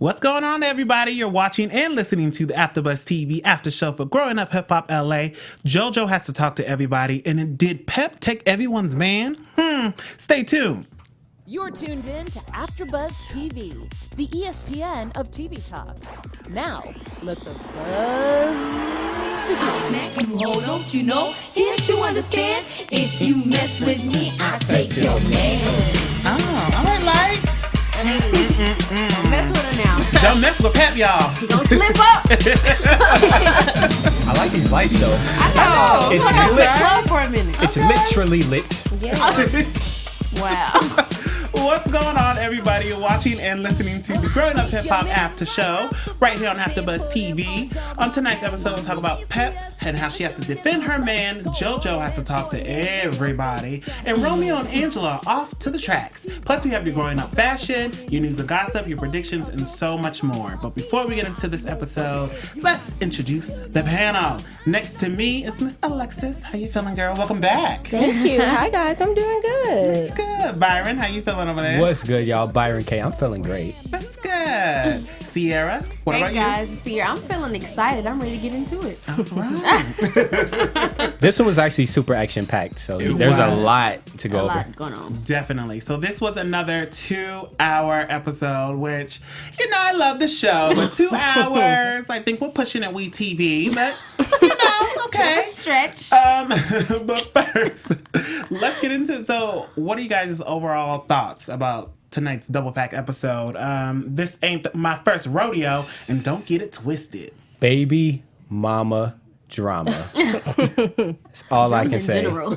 What's going on, everybody? You're watching and listening to the AfterBuzz TV after show for Growing Up Hip Hop LA. Jojo has to talk to everybody, and did Pep take everyone's man? Stay tuned. You're tuned in to AfterBuzz TV, the ESPN of TV talk. Now, let the buzz begin. Oh, don't you know? Can't you understand? If you mess with me, I'll take your man. Oh, all right, lights. Don't mess with her now. Don't mess with Pep, y'all. Don't slip up. I like these lights, though. I know. It's Hold on, lit. club for a minute. It's literally lit. Yeah. Wow. What's going on, everybody? You're watching and listening to the Growing Up Hip Hop After Show right here on AfterBuzz TV. On tonight's episode, we'll talk about Pep and how she has to defend her man. Jojo has to talk to everybody. And Romeo and Angela off to the tracks. Plus, we have your growing up fashion, your news and gossip, your predictions, and so much more. But before we get into this episode, let's introduce the panel. Next to me is Miss Alexis. How you feeling, girl? Welcome back. Thank you. Hi, guys. I'm doing good. That's good. Byron, how you feeling over there? What's good, y'all? Byron K. I'm feeling great. That's good. Sierra, what Hey about guys, Sierra, I'm feeling excited. I'm ready to get into it. you? All right. This one was actually super action-packed, so It there's a was. lot to A go over. lot going on. Definitely. So this was another 2-hour episode, which, I love the show, but 2 hours, I think we're pushing it TV, but, okay. Stretch. But first, let's get into it. So what are you guys' overall thoughts about tonight's Double Pack episode? This ain't my first rodeo, and don't get it twisted. Baby mama drama. That's all I can In say. general.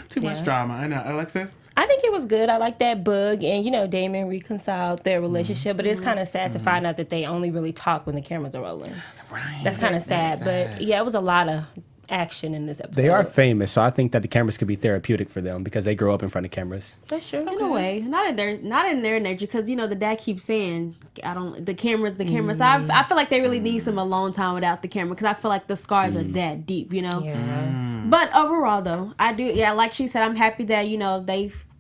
Too much drama. I know. Alexis? I think it was good. I like that bug, and Damon reconciled their relationship, but it's kind of sad to find out that they only really talk when the cameras are rolling. Right. That's kind of sad, but yeah, it was a lot of action in this episode. They are famous, so I think that the cameras could be therapeutic for them because they grow up in front of cameras. That's true. In a way, not in their nature, because the dad keeps saying, the cameras. So I feel like they really need some alone time without the camera, because I feel like the scars are that deep, Yeah. But overall, though, I do, like she said, I'm happy that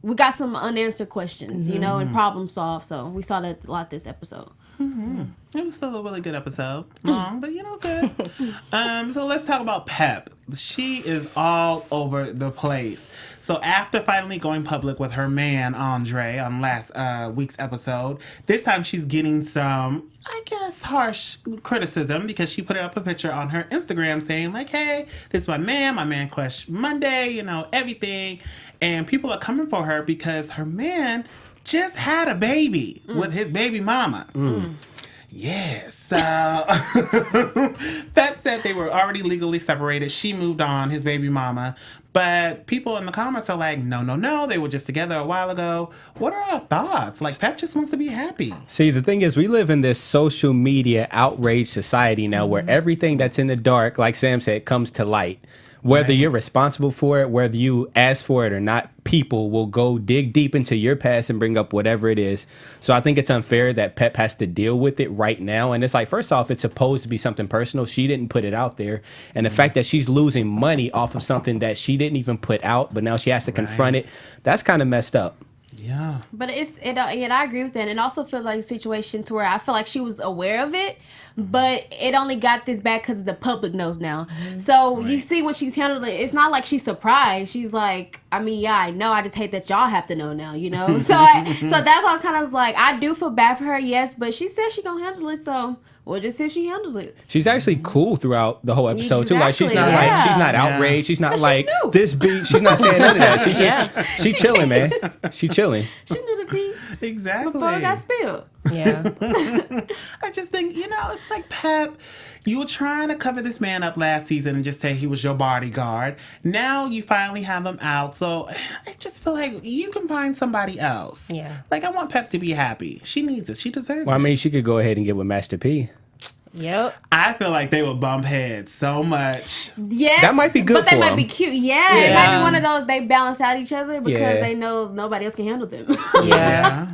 we got some unanswered questions, and problem solved. So we saw that a lot this episode. It was still a really good episode. Long, but good. So let's talk about Pep. She is all over the place. So after finally going public with her man, Andre, on last week's episode, this time she's getting some, I guess, harsh criticism because she put up a picture on her Instagram saying, like, hey, this is my man crushed Monday, everything. And people are coming for her because her man just had a baby with his baby mama. Yes. So Pep said they were already legally separated. She moved on, his baby mama. But people in the comments are like, no, they were just together a while ago. What are our thoughts? Like, Pep just wants to be happy. See, the thing is, we live in this social media outrage society now where everything that's in the dark, like Sam said, comes to light. Whether you're responsible for it, whether you ask for it or not, people will go dig deep into your past and bring up whatever it is. So I think it's unfair that Pep has to deal with it right now. And it's like, first off, it's supposed to be something personal. She didn't put it out there. And the fact that she's losing money off of something that she didn't even put out, but now she has to confront it, that's kind of messed up. Yeah. But I agree with that. It also feels like a situation to where I feel like she was aware of it, but it only got this bad because the public knows now. So you see when she's handled it, it's not like she's surprised. She's like, I know. I just hate that y'all have to know now, So that's why I was kind of like, I do feel bad for her, yes, but she said she gonna handle it, so we'll just see if she handles it. She's actually cool throughout the whole episode too. Like she's not Exactly, she's not yeah. outraged. She's not She like knew. this beat. She's not saying none of that. She's just she chilling, man. She chilling. She knew the tea Exactly. before it got spilled. Yeah. I just think, it's like, Pep, you were trying to cover this man up last season and just say he was your bodyguard. Now you finally have him out. So I just feel like you can find somebody else. Yeah. Like, I want Pep to be happy. She needs it. She deserves Well, I it. mean, she could go ahead and get with Master P. Yep. I feel like they would bump heads so much. Yes, That might be good but they for might them. be cute. Yeah, it might be one of those they balance out each other because Yeah. they know nobody else can handle them. Yeah.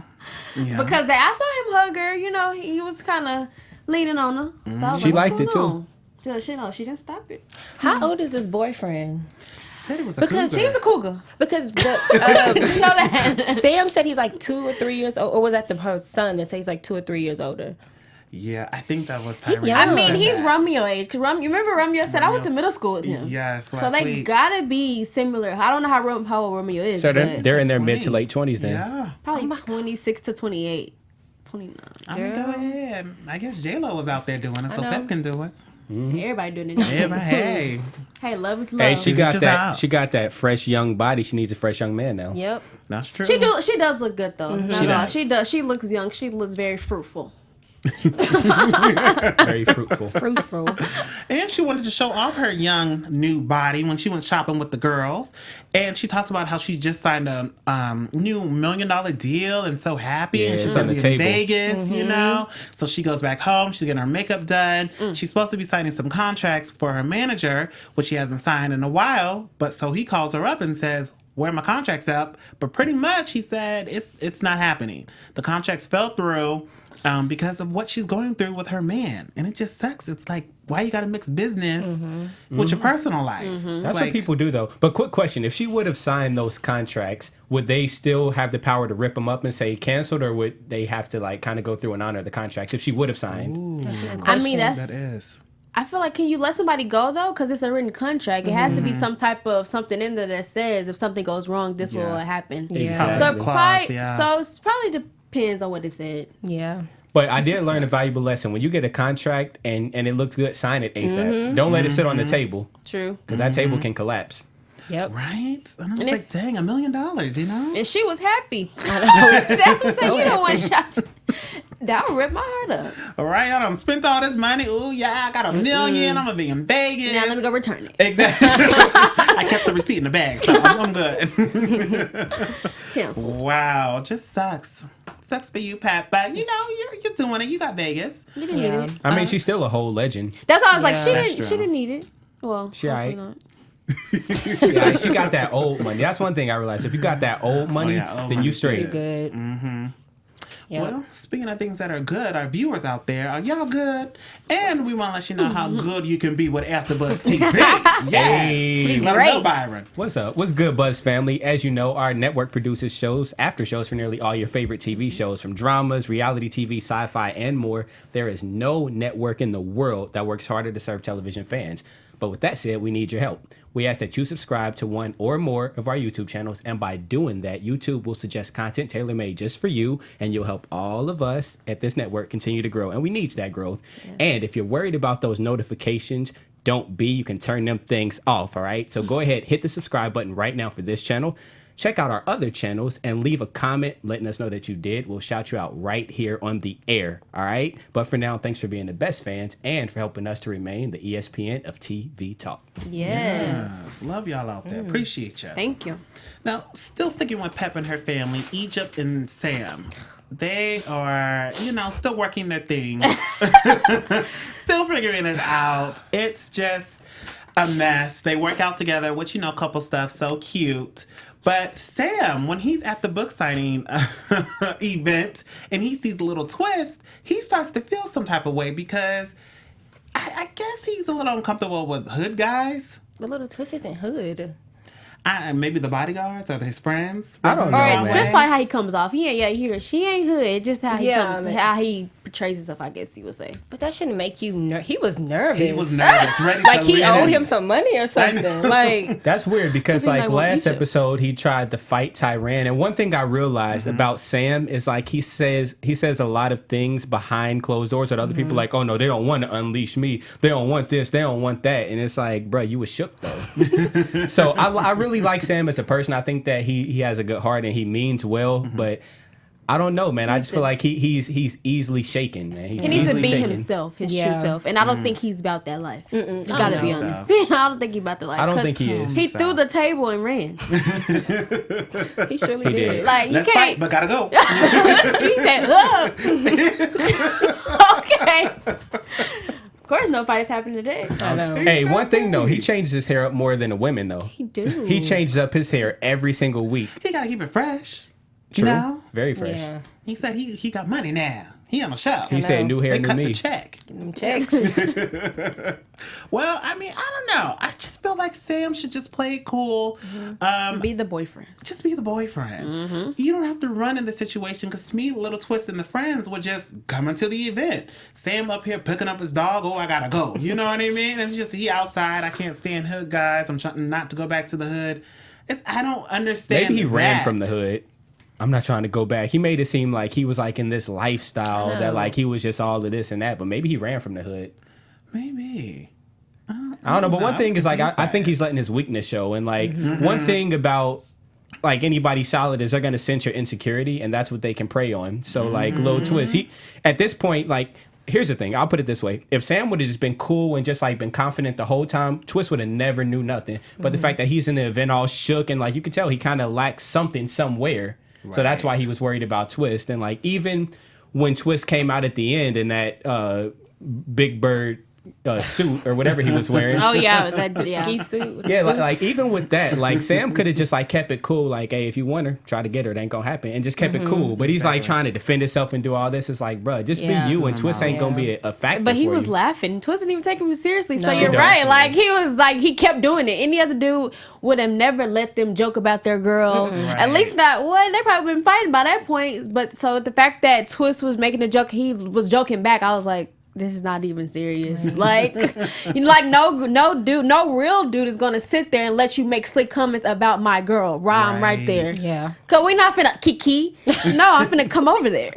Because I saw him hug her. He was kind of leaning on her. So I was She like, liked what's it, going too. on? So she didn't stop it. How old is this boyfriend? said he was a Because cougar. She's a cougar. Because You know that. Sam said he's like 2 or 3 years old, or was that her son that said he's like 2 or 3 years older? Yeah, I think that was Tyrone. young. I mean, he's Said that. Romeo age. Because you remember Romeo said, I went to middle school with him. Yes, So last they week. gotta be similar. I don't know how old Romeo is. So but they're in their mid to late 20s then. Yeah. probably 26 to 28. 29. I mean, go ahead. I guess J-Lo was out there doing it, so know. Pep can do it. Everybody doing it. Everybody, hey. Hey, love is love. Hey, she got Just that. out. She got that fresh young body. She needs a fresh young man now. Yep. That's true. She does look good though. Not She gonna lie. does. She does. She looks young. She looks very fruitful. Very fruitful. Fruitful. And she wanted to show off her young new body when she went shopping with the girls. And she talked about how she just signed a new $1 million deal and so happy. Yeah, and she's it's going on to the be in table. Vegas, you know. So she goes back home. She's getting her makeup done. She's supposed to be signing some contracts for her manager, which she hasn't signed in a while. But so he calls her up and says, where are my contracts up? But pretty much he said it's not happening. The contracts fell through. Because of what she's going through with her man. And it just sucks. It's like, why you got to mix business with your personal life? That's Like, what people do, though. But quick question: if she would have signed those contracts, would they still have the power to rip them up and say canceled, or would they have to like kind of go through and honor the contracts if she would have signed? I mean, That is. I feel like, can you let somebody go though? Because it's a written contract. It has to be some type of something in there that says if something goes wrong, this will happen. Yeah. So Clause, probably, yeah. so it's probably depends on what it said. Yeah. But I did learn a valuable lesson. When you get a contract and it looks good, sign it ASAP. Don't let it sit on the table True. because that table can collapse. Yep. Right? And I was And like, dang, $1 million, you know? And she was happy. That was saying, you know what, shop. That would rip my heart up. All right, I done spent all this money. Ooh, yeah, I got $1 million. I'm going to be in Vegas. Now let me go return it. Exactly. I kept the receipt in the bag, so I'm good. Cancel. Wow, just sucks. Sucks for you, Pat. But, you know, you're doing it. You got Vegas. You didn't Yeah. need it. I mean, she's still a whole legend. That's why I was like, Yeah. she That's didn't. true. She didn't need it. Well, She hopefully aight. not. Yeah, she got that old money. That's one thing I realized. If you got that old money, yeah, old then money you is straight. Good. Yep. Well, speaking of things that are good, our viewers out there, are y'all good? And we want to let you know how good you can be with AfterBuzz TV. Yes. Hey, Let 'em know, Byron. What's up? What's good, Buzz family? As you know, our network produces shows, after shows for nearly all your favorite TV shows, from dramas, reality TV, sci-fi, and more. There is no network in the world that works harder to serve television fans. But with that said, we need your help. We ask that you subscribe to one or more of our YouTube channels, and by doing that, YouTube will suggest content tailor-made just for you, and you'll help all of us at this network continue to grow, and we need that growth. And if you're worried about those notifications, don't be. You can turn them things off, all right? So go ahead, hit the subscribe button right now for this channel. Check out our other channels and leave a comment letting us know that you did. We'll shout you out right here on the air, all right? But for now, thanks for being the best fans and for helping us to remain the ESPN of TV talk. Yes. Love y'all out there. Appreciate you. Thank you. Now, still sticking with Pep and her family, Egypt and Sam. They are, you know, still working their thing. Still figuring it out. It's just a mess. They work out together, which, you know, couple stuff, so cute. But Sam, when he's at the book signing event and he sees a little twist, he starts to feel some type of way because I guess he's a little uncomfortable with hood guys. The little twist isn't hood. Maybe the bodyguards or his friends. I don't know, Or man. just probably how he comes off. He ain't, yeah, she ain't hood. Just how he Yeah, comes, man. how he portrays himself, I guess you would say. But that shouldn't make you He was nervous. He was nervous, ready Like to he leave. owed him some money or something. Like That's weird because He like might want last Egypt. episode he tried to fight Tyran, and one thing I realized about Sam is like he says a lot of things behind closed doors that other people are like, oh no, they don't want to unleash me, they don't want this, they don't want that, and it's like, bro, you was shook though. So I really like Sam as a person. I think that he has a good heart and he means well, but I don't know, man. I just feel like he's easily shaken, man. He's He needs to easily be shaken. himself, his Yeah. true self. And I don't think he's about that life. Just gotta be think so. honest. I don't think he's about that life. I don't 'cause think he is. He threw the table and ran. he surely He did. did. Like, you Let's fight, can't. but gotta go. He said, okay. Of course, no fight is happening today. I know. Hey, one thing though, he changes his hair up more than the women though. He do. He changes up his hair every single week. He gotta keep it fresh. True. You know? Very fresh. Yeah. He said he got money now. He on a show. He said, "New hair, They new cut me." the check. Them checks. Well, I mean, I don't know. I just feel like Sam should just play it cool. Be the boyfriend. Just be the boyfriend. You don't have to run in the situation, because to me, Little Twist and the friends were just coming to the event. Sam up here picking up his dog. Oh, I gotta go. You know what I mean? It's just he outside. I can't stand hood guys. I'm trying not to go back to the hood. I don't understand. Maybe he ran that. from the hood. I'm not trying to go back. He made it seem like he was like in this lifestyle that like he was just all of this and that, but maybe he ran from the hood. Maybe. I don't know, but one thing is like I think he's letting his weakness show, and like one thing about like anybody solid is they're gonna sense your insecurity, and that's what they can prey on. So like Lil Twist, he at this point, like, here's the thing, I'll put it this way: if Sam would have just been cool and just like been confident the whole time, Twist would have never knew nothing. But the fact that he's in the event all shook, and like you could tell he kind of lacks something somewhere. So that's why he was worried about Twist. And like even when Twist came out at the end in that Big Bird suit or whatever he was wearing. Oh yeah, that Ski suit with Yeah, the like boots. even with that, like Sam could have just like kept it cool, like, hey, if you want her, try to get her, it ain't gonna happen, and just kept it cool. But he's like trying to defend himself and do all this. It's like, bruh, just Yeah. be you, and Twist ain't gonna be a factor. But he for was you. laughing. Twist didn't even take him seriously. So No. you're He right. don't. Like he was like he kept doing it. Any other dude would have never let them joke about their girl. At least not. Well, they probably been fighting by that point. But so the fact that Twist was making a joke, he was joking back. I was like, this is not even serious. Like, you know, like no real dude is gonna sit there and let you make slick comments about my girl. Right there. Yeah. Cause we not finna kiki. No, I'm finna come over there.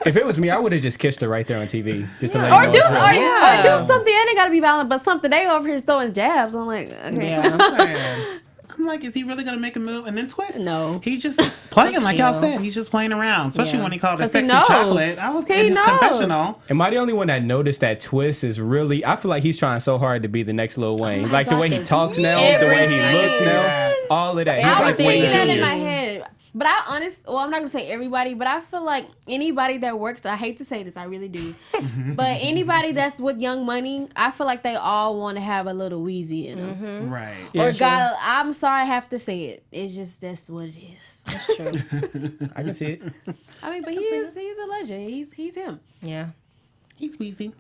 If it was me, I would have just kissed her right there on TV, just to let Or you do, know. it's real. or do something. It ain't gotta be violent, but something. They over here throwing jabs. I'm like, okay. Yeah. I'm like, is he really gonna make a move? And then Twist, No. he just playing like y'all chill. said. He's just playing around, especially Yeah. when he called her 'Cause he sexy knows. chocolate. I was He in his knows. confessional. Am I the only one that noticed that Twist is really? I feel like he's trying so hard to be the next Lil Wayne. Like the God, way he the- talks now, the way he Everything. looks now, all of that. He's I like was thinking Wayne that in Jr. my head. But I'm not gonna say everybody, but I feel like anybody that works, I hate to say this, I really do. But anybody that's with Young Money, I feel like they all want to have a little Wheezy in them. Right. Yeah. Or God, I'm sorry I have to say it. It's just that's what it is. That's true. I can see it. I mean, but he's a legend. He's him. Yeah. He's wheezy.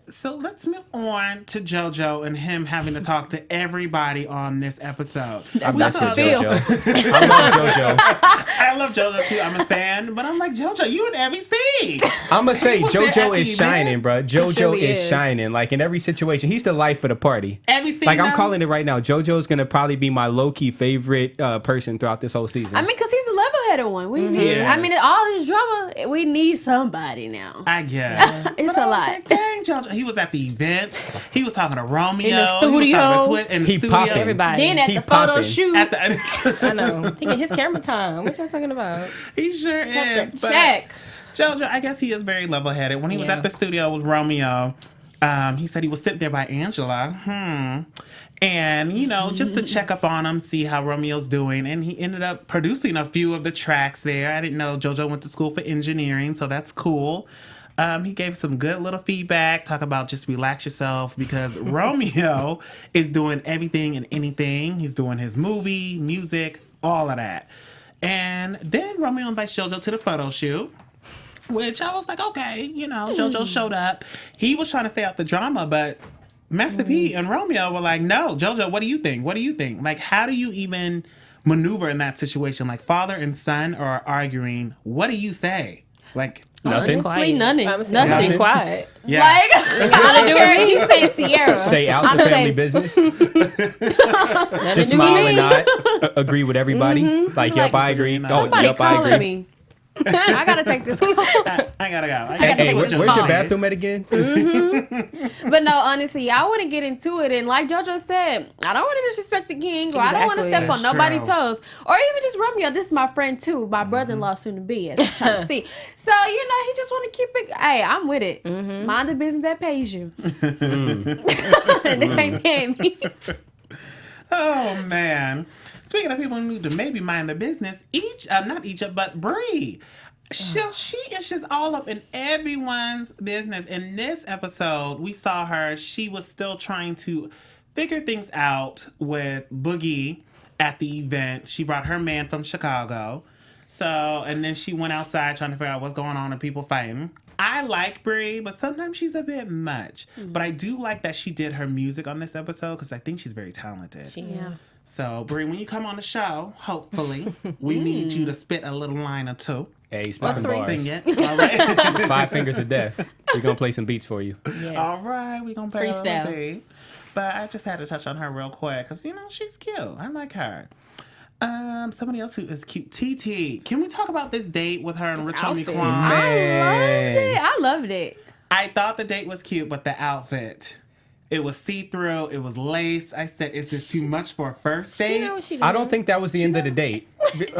So let's move on to JoJo and him having to talk to everybody on this episode. I We miss saw this JoJo. JoJo. I love JoJo. I love JoJo too. I'm a fan, but I'm like, JoJo, you in every scene. I'm gonna say was there JoJo at the is shining, event. bro. JoJo really is is. shining. Like in every situation, he's the life of the party. Every scene. Like I'm now? calling it right now. JoJo's gonna probably be my low key favorite person throughout this whole season. I mean, because he's a level-headed one. We need. Yes. I mean, all this drama, we need somebody now. I guess. It's But a I was lot. like, dang, JoJo. He was at the event. He was talking to Romeo. In the He was talking studio. to in the He studio. popping. Everybody. Then at He the photo popping. shoot, At the, I know. He get his camera time. What y'all talking about? he sure is. the but check. JoJo, I guess he is very level-headed. When he was Yeah. at the studio with Romeo, he said he was sitting there by Angela. And, you know, just to check up on him, see how Romeo's doing. And he ended up producing a few of the tracks there. I didn't know JoJo went to school for engineering, so that's cool. He gave some good little feedback, talk about just relax yourself, because Romeo is doing everything and anything. He's doing his movie, music, all of that. And then Romeo invites JoJo to the photo shoot, which I was like, okay, you know, JoJo showed up. He was trying to stay out the drama, but Master P and Romeo were like, no, JoJo, what do you think? What do you think? Like, how do you even maneuver in that situation? Like, father and son are arguing. What do you say? Like, Nothing. Honestly, nothing. I'm saying, Nothing. Be quiet. yeah. Like, I don't care if you say Sierra. Stay out I'm the family saying- business. Nothing Just to do with smile me. and nod. Agree with everybody. Like, yep, I agree. Oh, Somebody yep, I calling agree. me. I gotta take this call. I gotta go. I gotta Hey, take where's this your call. bathroom at again? But no, honestly, I wouldn't get into it. And like JoJo said, I don't want to disrespect the king, or I don't want to Exactly. step on That's nobody's true. toes, or even just Romeo. This is my friend too, my brother-in-law soon to be. As I'm trying to see. So you know, he just want to keep it. Hey, I'm with it. Mind the business that pays you. This ain't paying me. Oh, man. Speaking of people who need to maybe mind their business, not Egypt, but Bree. She is just all up in everyone's business. In this episode, we saw her. She was still trying to figure things out with Boogie at the event. She brought her man from Chicago. So, and then she went outside trying to figure out what's going on and people fighting. I like Brie, but sometimes she's a bit much. But I do like that she did her music on this episode because I think she's very talented. She is. So, Brie, when you come on the show, hopefully, we need you to spit a little line or two. Hey, spit some bars. Sing it. All right. 5 Fingers of Death. We're going to play some beats for you. Yes. All right, we're going to play a Freestyle. little bit. But I just had to touch on her real quick because, you know, she's cute. I like her. Somebody else who is cute, TT. Can we talk about this date with her and Rich Homie outfit. Quan? I loved it. I thought the date was cute, but the outfit, it was see-through, it was lace. I said, is this too much for a first She date? know what she I don't doing. think that was the end of the date. Literally,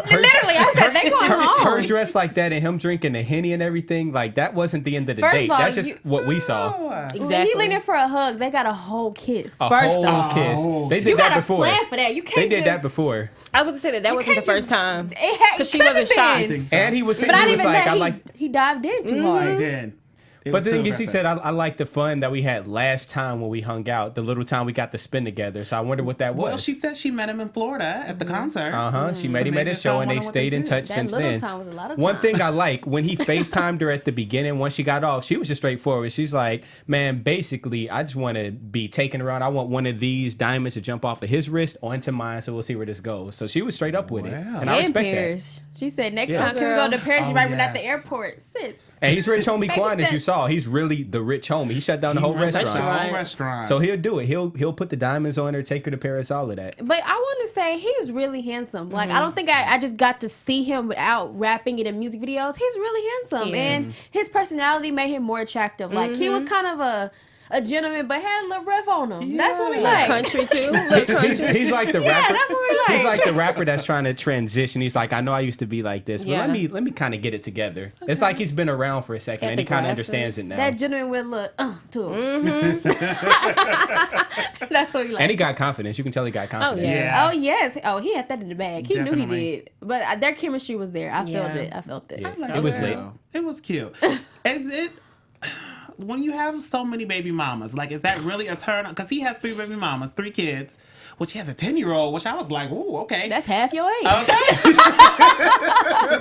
I said they going home. Her dress like that and him drinking the Henny and everything, like that wasn't the end of the First of date. all, That's just you- what we saw. Oh, Exactly. He leaning for a hug. They got a whole kiss. A First whole off, kiss. They did you that got to before. plan for that. You can't. They did just, that before. I was gonna say that wasn't the can't first just- time. It Because she wasn't shocked. think so. And he was saying, But not he was even like, that. I like. He dived in too I hard. did. It But was the too thing is, he aggressive. said, I like the fun that we had last time when we hung out, the little time we got to spend together. So I wonder what that was. Well, she said she met him in Florida at the concert. She met him at maybe a it's show all and they wonder what stayed they in did. touch That since little then. time was a lot of One time. thing I like, when he FaceTimed her at the beginning, once she got off, she was just straightforward. She's like, man, basically, I just want to be taken around. I want one of these diamonds to jump off of his wrist onto mine, so we'll see where this goes. So she was straight up with it. Wow. And I And respect that. Paris. She said, next Yeah. time, can we go to Paris? Oh, She's right at the yes. airport. Sis. And he's rich homie Baby Quan, as you steps. saw. He's really the rich homie. He shut down the whole He runs the restaurant. whole restaurant. So he'll do it. He'll put the diamonds on her, take her to Paris, all of that. But I want to say he's really handsome. Like, I don't think I just got to see him out rapping it in music videos. He's really handsome. He And is. his personality made him more attractive. Like, he was kind of a gentleman, but had a little rough on him. That's what we Yeah. like. Country too. Little country. He's like the Yeah, rapper. that's what we like. He's like the rapper that's trying to transition. He's like, I know I used to be like this, but Yeah. let me kind of get it together. It's like he's been around for a second Got and the he kind of glasses. understands it now. That gentleman with a little to him. That's what we like. And he got confidence. You can tell he got confidence. yeah. Yeah. Oh yes. Oh, he had that in the bag. He knew Definitely. he did. But their chemistry was there. I felt Yeah. it. I felt it. Yeah. Like It was that. lit. It was cute. Is it when you have so many baby mamas? Like, is that really a turn? Because he has 3 baby mamas, 3 kids, which he has a 10-year-old. Which I was like, ooh, okay. That's half your age. Okay.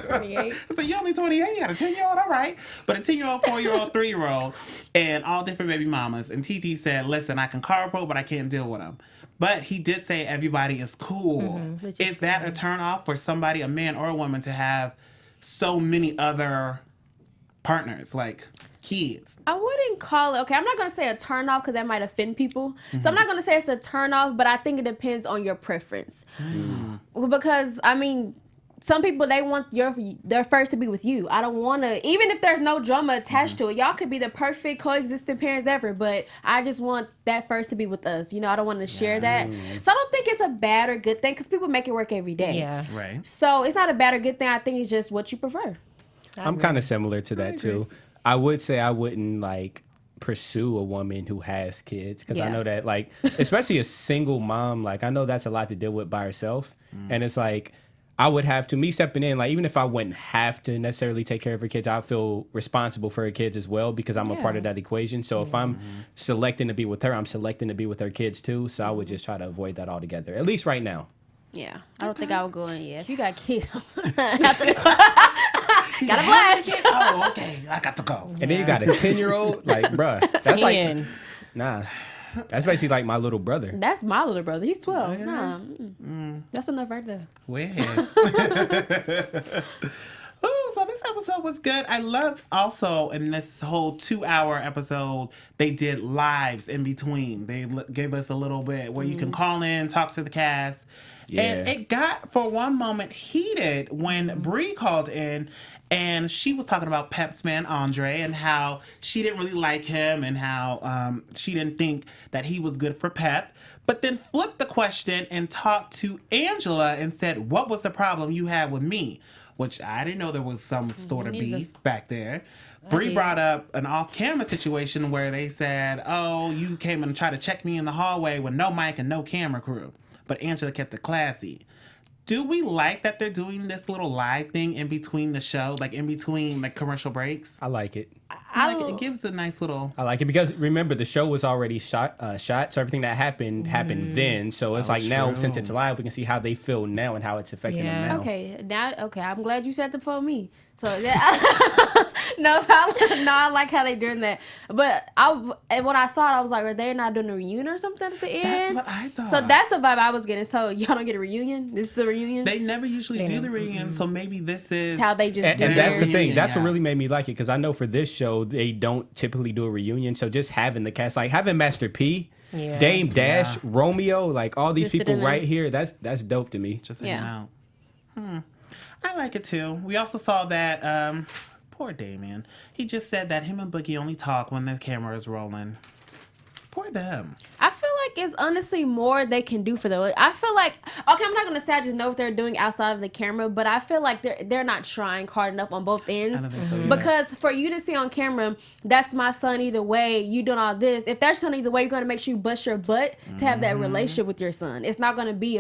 28. So you're only 28, you got a 10-year-old, all right. But a 10-year-old, 4-year-old, 3-year-old, and all different baby mamas. And TT said, listen, I can carpool, but I can't deal with them. But he did say everybody is cool. which Is that a turn off for somebody, a man or a woman, to have so many other partners, like kids? I wouldn't call it, okay, I'm not going to say a turn off because that might offend people. So I'm not going to say it's a turn off, but I think it depends on your preference. Because, I mean, some people, they want their first to be with you. I don't want to, even if there's no drama attached to it, y'all could be the perfect coexisting parents ever, but I just want that first to be with us. You know, I don't want to share that. So I don't think it's a bad or good thing because people make it work every day. Yeah. Right. So it's not a bad or good thing. I think it's just what you prefer. I'm kind of similar to that too. I would say I wouldn't like pursue a woman who has kids because I Yeah. know that, like, especially a single mom, like I know that's a lot to deal with by herself. And it's like I would have to, me stepping in, like, even if I wouldn't have to necessarily take care of her kids, I feel responsible for her kids as well because I'm a part of that equation. So if I'm selecting to be with her, I'm selecting to be with her kids too. So I would just try to avoid that altogether, at least right now. Yeah, I don't think I would go in. Yeah, if you got kids, gotta blast. Oh, okay. I got to go. And then you got a 10-year-old, like, bruh, that's like, 10. nah, that's basically like my little brother. That's my little brother. He's 12. Nah, that's enough right there. Weird. Oh, so this episode was good. I love also in this whole 2-hour episode, they did lives in between. They gave us a little bit where you can call in, talk to the cast. Yeah. And it got, for one moment, heated when Brie called in and she was talking about Pep's man, Andre, and how she didn't really like him and how she didn't think that he was good for Pep. But then flipped the question and talked to Angela and said, what was the problem you had with me? Which I didn't know there was some sort of neither. beef back there. Brie brought up an off-camera situation where they said, oh, you came and tried to check me in the hallway with no mic and no camera crew. But Angela kept it classy. Do we like that they're doing this little live thing in between the show, like in between like commercial breaks? I like it. I like it. It gives a nice little. I like it because remember the show was already shot, so everything that happened then. So it's like now since it's live, we can see how they feel now and how it's affecting them now. Okay, I'm glad you said that for me. So I like how they doing that. But when I saw it, I was like, are they not doing a reunion or something at the end? That's what I thought. So that's the vibe I was getting. So y'all don't get a reunion? This is the reunion? They never usually do the reunion, so maybe this is how they just And, do and it. that's the thing. That's what really made me like it because I know for this show they don't typically do a reunion. So just having the cast, like having Master P, Dame Dash, Romeo, like all these Just people sitting there. right here. That's dope to me. just hanging out. I like it too. We also saw that poor Damien. He just said that him and Boogie only talk when the camera is rolling. Poor them. I feel like it's honestly more they can do for the. I feel like I'm not gonna say I just know what they're doing outside of the camera, but I feel like they're not trying hard enough on both ends. I don't think so either. Because for you to see on camera, that's my son either way. You doing all this. If that's your son either way, you're gonna make sure you bust your butt to have that relationship with your son. It's not gonna be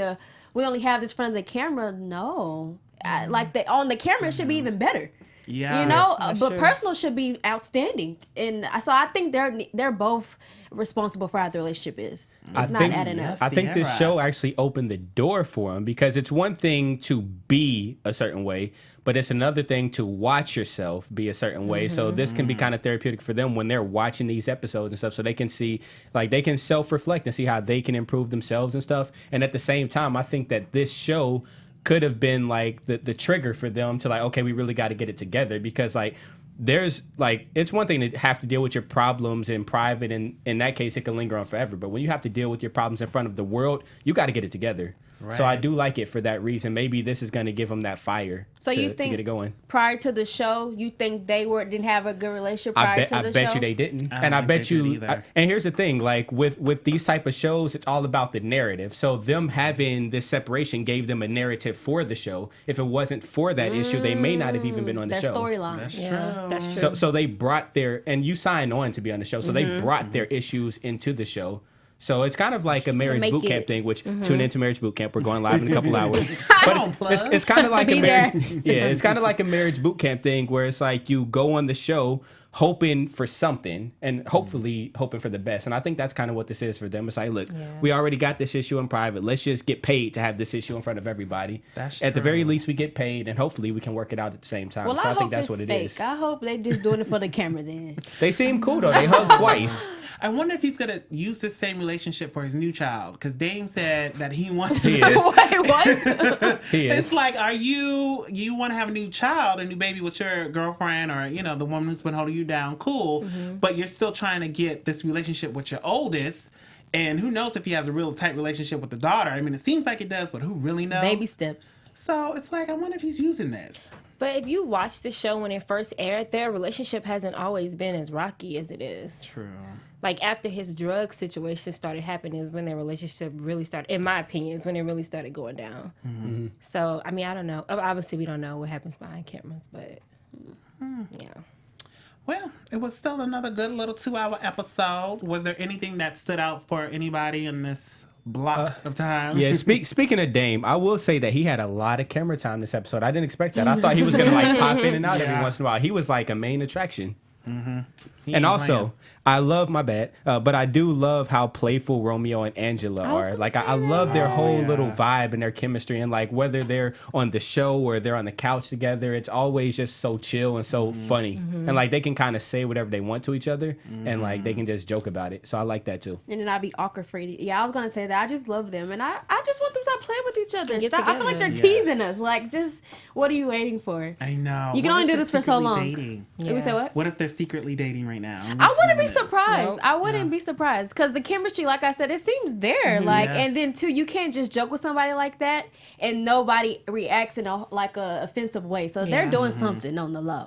we only have this front of the camera. No, on the camera it should be even better. Yeah. You know, That's but true. personal should be outstanding, and so I think they're both responsible for how the relationship is. It's not adding up. I think this Sierra. show actually opened the door for him because it's one thing to be a certain way, but it's another thing to watch yourself be a certain way. So this can be kind of therapeutic for them when they're watching these episodes and stuff, so they can see, like, they can self-reflect and see how they can improve themselves and stuff. And at the same time, I think that this show could have been like the trigger for them to like, okay, we really got to get it together because like there's like, it's one thing to have to deal with your problems in private, and in that case it can linger on forever, but when you have to deal with your problems in front of the world, you got to get it together. Right. So I do like it for that reason. Maybe this is going to give them that fire So to you think get it going. prior to the show, you think they didn't have a good relationship prior to the show? I bet you they didn't. I And I don't bet think they did you either. and here's the thing, like with these type of shows, it's all about the narrative. So them having this separation gave them a narrative for the show. If it wasn't for that issue, they may not have even been on the That show. storyline. That's Yeah, true. that's true. So they brought and you sign on to be on the show. So they brought their issues into the show. So it's kind of like a marriage make boot camp it- thing, which tune into marriage boot camp. We're going live in a couple hours. on, But it's plug. kind of like Be a marriage. Yeah, it's kind of like a marriage boot camp thing where it's like you go on the show hoping for something and hopefully hoping for the best. And I think that's kind of what this is for them. It's like, look, we already got this issue in private. Let's just get paid to have this issue in front of everybody. That's At the true. very least, we get paid, and hopefully we can work it out at the same time. Well, so I I hope think that's it's what it fake. is. I hope they just doing it for the camera then. They seem cool though. They hug twice. I wonder if he's gonna use this same relationship for his new child, because Dame said that he wants. He is. Wait, what? He is. It's like, are you want to have a new child, a new baby with your girlfriend, or the woman who's been holding you down? Cool, but you're still trying to get this relationship with your oldest, and who knows if he has a real tight relationship with the daughter? I mean, it seems like it does, but who really knows? Baby steps. So it's like, I wonder if he's using this. But if you watch the show when it first aired, their relationship hasn't always been as rocky as it is. True. Like after his drug situation started happening is when their relationship really started, in my opinion, is when it really started going down. Mm-hmm. So, I mean, I don't know. Obviously, we don't know what happens behind cameras, but yeah. Well, it was still another good little 2-hour episode. Was there anything that stood out for anybody in this block of time? Yeah, speaking of Dame, I will say that he had a lot of camera time this episode. I didn't expect that. I thought he was going to like pop in and out every Yeah. once in a while. He was like a main attraction. He And ain't also, playing. I love but I do love how playful Romeo and Angela are. Like, I love their whole little vibe and their chemistry, and like whether they're on the show or they're on the couch together, it's always just so chill and so funny. And like they can kind of say whatever they want to each other, and like they can just joke about it. So I like that too. And then I'd be awkward for it. Yeah, I was gonna say that. I just love them, and I just want them to stop playing with each other. Get I feel like they're together. teasing us. Like, just what are you waiting for? I know. You can What only if do they're this for so secretly long. Dating? You say what? What if they're secretly dating right now? I wouldn't be surprised. Nope. I wouldn't be surprised because the chemistry, like I said, it seems there. Like, Yes. and then too, you can't just joke with somebody like that and nobody reacts in a offensive way. So they're doing something on the low.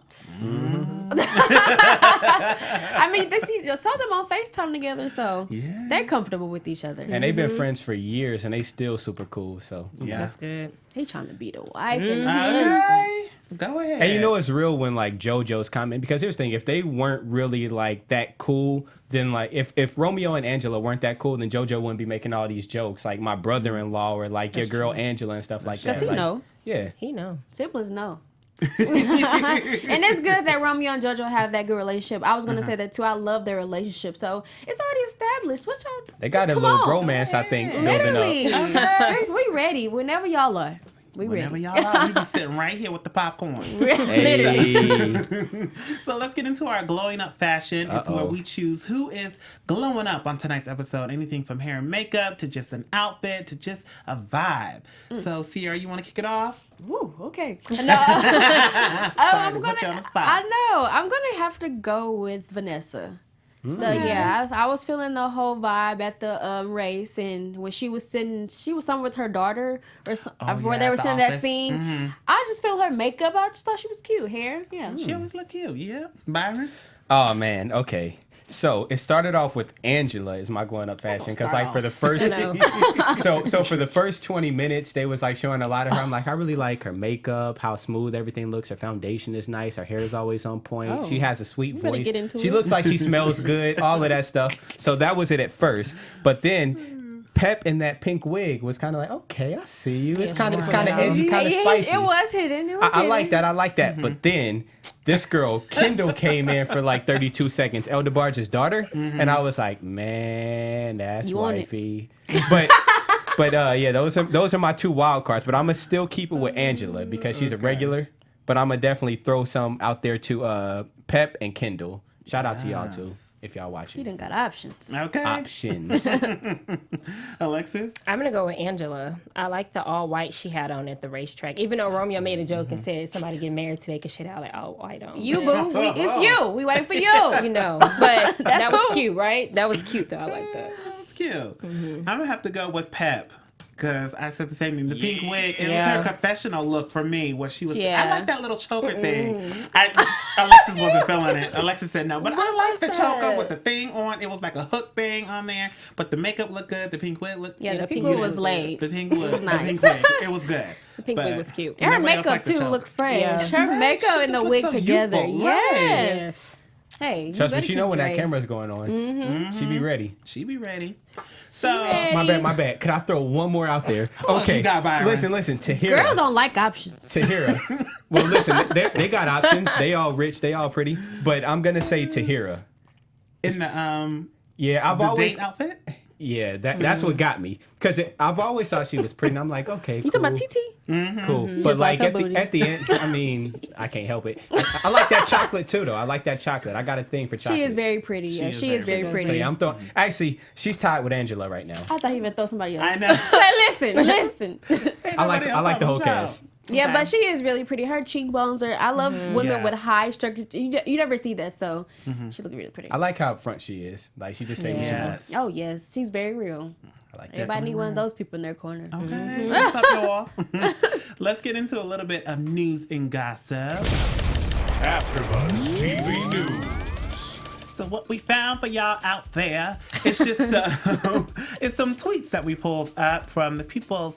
I mean, I saw them on FaceTime together, so Yeah. they're comfortable with each other. And they've been friends for years, and they still super cool. So Yeah. That's good. He trying to be the wife. And Okay. Go ahead. And you know it's real when like JoJo's comment, because here's the thing, if they weren't really like that cool, then like if Romeo and Angela weren't that cool, then JoJo wouldn't be making all these jokes like my brother-in-law or like your girl Angela and stuff like that. Does he Like, know? Yeah. He know. Siblings know. And it's good that Romeo and Jojo have that good relationship. I was gonna say that too. I love their relationship, so it's already established. What y'all? They got a just little come on. bromance, I think, building Literally, up. Yes, we ready whenever y'all are. We Whenever ready. y'all are, we be sitting right here with the popcorn. Hey. So let's get into our glowing up fashion. It's where we choose who is glowing up on tonight's episode. Anything from hair and makeup to just an outfit to just a vibe. So Sierra, you want to kick it off? Ooh, okay. No, Sorry to put you on the spot. I know. I'm gonna have to go with Vanessa. I was feeling the whole vibe at the race, and when she was somewhere with her daughter or where they were at the sitting that office. scene. I just feel her makeup. I just thought she was cute. Hair, yeah. She always look cute. Yeah, Byron. Oh man, okay. So it started off with Angela is my glowing up fashion because like for the first so for the first 20 minutes they was like showing a lot of her. I'm like, I really like her makeup, how smooth everything looks. Her foundation is nice. Her hair is always on point. She has a sweet better voice. get into She it. looks like she smells good. All of that stuff. So that was it at first. But then Pep in that pink wig was kind of like, okay, I see you. It's kind of edgy, kind of spicy. It was hidden. I like that. I like that. But then this girl, Kendall, came in for like 32 seconds, El DeBarge's daughter. And I was like, man, that's You want it. wifey. But yeah, those are my two wild cards. But I'm going to still keep it with Angela because she's a regular. But I'm going to definitely throw some out there to Pep and Kendall. Shout out to y'all too, if y'all You watching. done got options. Okay. Options. Alexis. I'm gonna go with Angela. I like the all white she had on at the racetrack. Even though Romeo made a joke and said somebody getting married today because she had like all white on. You boo. It's you. We waiting for you. You know, but that was cool. cute, right? That was cute though. I like that. That's cute. I'm gonna have to go with Pep. Because I said the same thing. The pink wig, it was her confessional look for me. Where she was, I like that little choker thing. Alexis wasn't feeling it. Alexis said no. But I like the choker with the thing on. It was like a hook thing on there. But the makeup looked good. The pink wig looked Yeah, the pink wig wig was was laid. The pink wig was nice. The pink wig. It was good. The pink wig was cute. Her Nobody else makeup liked the too choker. looked fresh. Yeah. Her Right, makeup she and the just wig looked so together. youthful, right. Yes. Hey, you Trust me, better she know keep when that Drake. camera's going on. She be ready. She be ready. So, ready. My bad. Could I throw one more out there? else Okay. you got, Byron? Listen. Tahira. Girls don't like options. Tahira. Well, listen, they got options. They all rich. They all pretty. But I'm gonna say Tahira. in the Yeah, I've the always. date outfit. Yeah, that's what got me. Because I've always thought she was pretty. And I'm like, okay, You cool. talking about TT? Cool. But Just like like her booty. at the end, I mean, I can't help it. I like that chocolate too, though. I like that chocolate. I got a thing for chocolate. She is very pretty. Yeah, she is very pretty. So yeah, I'm throwing. Actually, she's tied with Angela right now. I thought he would throw somebody else. I know. So listen. I like the whole cast. Yeah, Okay. but she is really pretty. Her cheekbones are. I love women Yeah. with high structure. You never see that, so she look really pretty. I like how upfront she is. Like she just say what she wants. Yes. Oh yes, she's very real. I like that. Everybody need one of those people in their corner. Okay, what's up, y'all? Let's get into a little bit of news and gossip. AfterBuzz TV News. So what we found for y'all out there is just it's some tweets that we pulled up from the people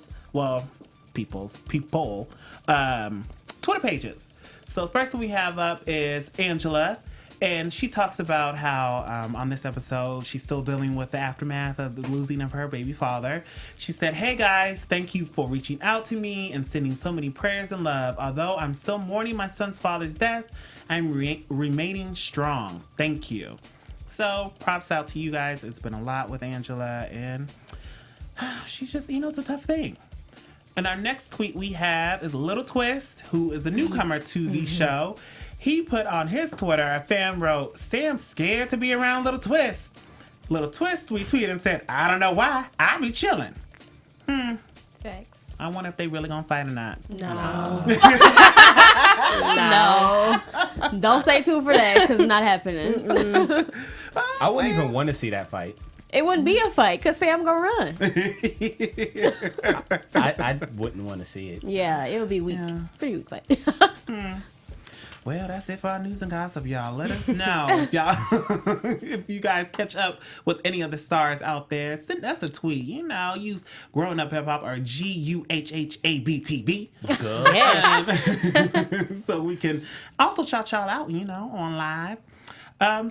Twitter pages. So the first one we have up is Angela. And she talks about how on this episode, she's still dealing with the aftermath of the losing of her baby father. She said, "Hey guys, thank you for reaching out to me and sending so many prayers and love. Although I'm still mourning my son's father's death, I'm remaining strong. Thank you." So props out to you guys. It's been a lot with Angela and she's just, it's a tough thing. And our next tweet we have is Little Twist, who is a newcomer to the show. He put on his Twitter, a fan wrote, "Sam's scared to be around Little Twist." Little Twist retweeted and said, "I don't know why. I be chilling." Facts. I wonder if they really gonna fight or not. No. No. Don't stay tuned for that because it's not happening. I wouldn't even want to see that fight. It wouldn't be a fight because Sam gonna run. I wouldn't want to see it. Yeah, it would be weak. Yeah. Pretty weak fight. Well, that's it for our news and gossip, y'all. Let us know if y'all, if you guys catch up with any of the stars out there. Send us a tweet. Use Growing Up Hip Hop or GUHHABTV. Good. Yes. So we can also shout y'all out, on live.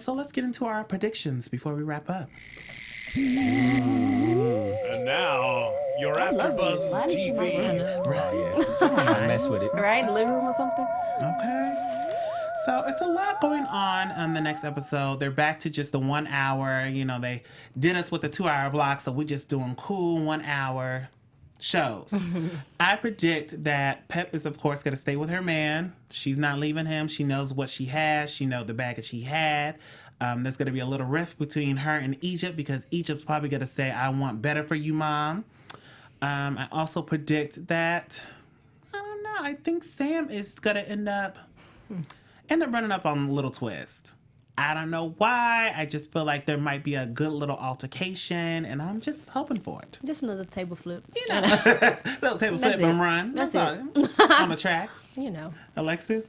So let's get into our predictions before we wrap up. And now, your AfterBuzz Why did you TV. Don't mess with it. Right, living room or something. Okay. So it's a lot going on the next episode. They're back to just the 1 hour. You know, they did us with the 2 hour block, so we're just doing cool 1 hour shows. I predict that Pep is, of course, going to stay with her man. She's not leaving him. She knows what she has. She knows the baggage he had. There's going to be a little rift between her and Egypt because Egypt's probably going to say, I want better for you, Mom. I also predict that, I don't know, I think Sam is going to end up running up on Little Twist. I don't know why. I just feel like there might be a good little altercation, and I'm just hoping for it. Just another table flip. You know, little table flip That's and it. run. That's all. On the tracks. You know. Alexis?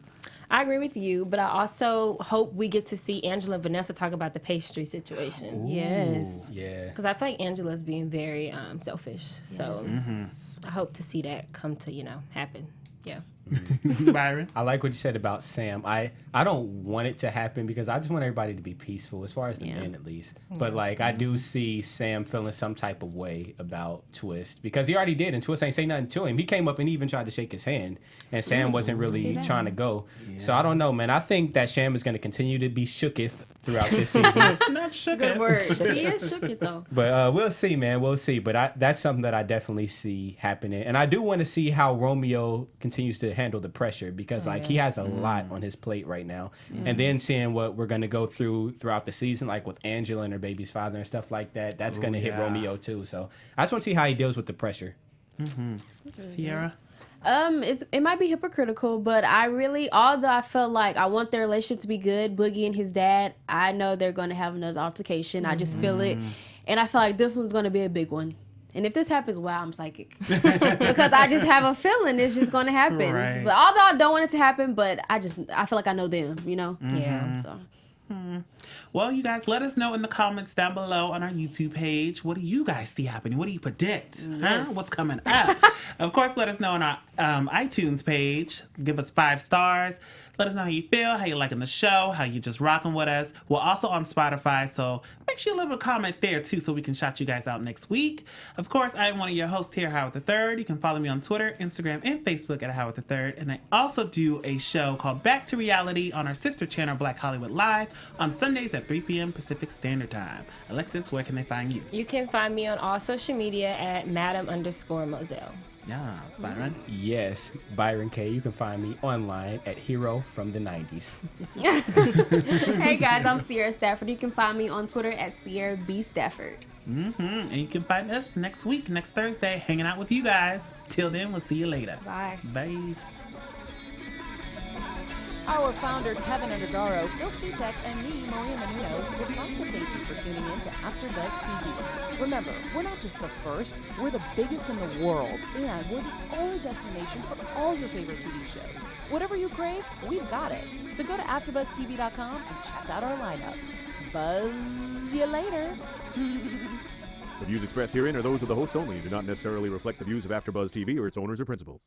I agree with you, but I also hope we get to see Angela and Vanessa talk about the pastry situation. Yes. Yeah. Because I feel like Angela's being very selfish. So I hope to see that come to, happen. Yeah. Byron? I like what you said about Sam. I don't want it to happen because I just want everybody to be peaceful, as far as the men at least. But like I do see Sam feeling some type of way about Twist because he already did, and Twist ain't say nothing to him. He came up and even tried to shake his hand, and Sam wasn't really trying to go. Yeah. So I don't know, man. I think that Sam is going to continue to be shooketh throughout this season. Not shook Good it. word. He is shook it though. But we'll see, man. We'll see. But that's something that I definitely see happening. And I do want to see how Romeo continues to handle the pressure because, he has a lot on his plate right now. And then seeing what we're going to go throughout the season, like with Angela and her baby's father and stuff like that, that's going to hit Romeo too. So I just want to see how he deals with the pressure. Sierra? It might be hypocritical, but although I felt like I want their relationship to be good, Boogie and his dad, I know they're going to have another altercation. I just feel it. And I feel like this one's going to be a big one. And if this happens, wow, I'm psychic. Because I just have a feeling it's just going to happen. Right. But although I don't want it to happen, but I feel like I know them, Yeah. So. Well, you guys, let us know in the comments down below on our YouTube page. What do you guys see happening? What do you predict? Huh? What's coming up? Of course, let us know on our iTunes page. Give us 5 stars. Let us know how you feel, how you liking the show, how you just rocking with us. We're also on Spotify, so make sure you leave a comment there, too, so we can shout you guys out next week. Of course, I am one of your hosts here, Howard III. You can follow me on Twitter, Instagram, and Facebook at Howard III. And I also do a show called Back to Reality on our sister channel, Black Hollywood Live, on Sundays at 3 p.m. Pacific Standard Time. Alexis, where can they find you? You can find me on all social media at Madam_Moselle. Yeah, it's Byron. Yes, Byron K. You can find me online at Hero from the 90s. Hey guys, I'm Sierra Stafford. You can find me on Twitter at Sierra B. Stafford. And you can find us next week, next Thursday, hanging out with you guys. Till then, we'll see you later. Bye. Bye. Our founder, Kevin Undergaro, Phil Svitek, and me, Maria Menounos, would like to thank you for tuning in to AfterBuzz TV. Remember, we're not just the first, we're the biggest in the world, and we're the only destination for all your favorite TV shows. Whatever you crave, we've got it. So go to AfterBuzzTV.com and check out our lineup. Buzz you later. The views expressed herein are those of the hosts only and do not necessarily reflect the views of AfterBuzz TV or its owners or principals.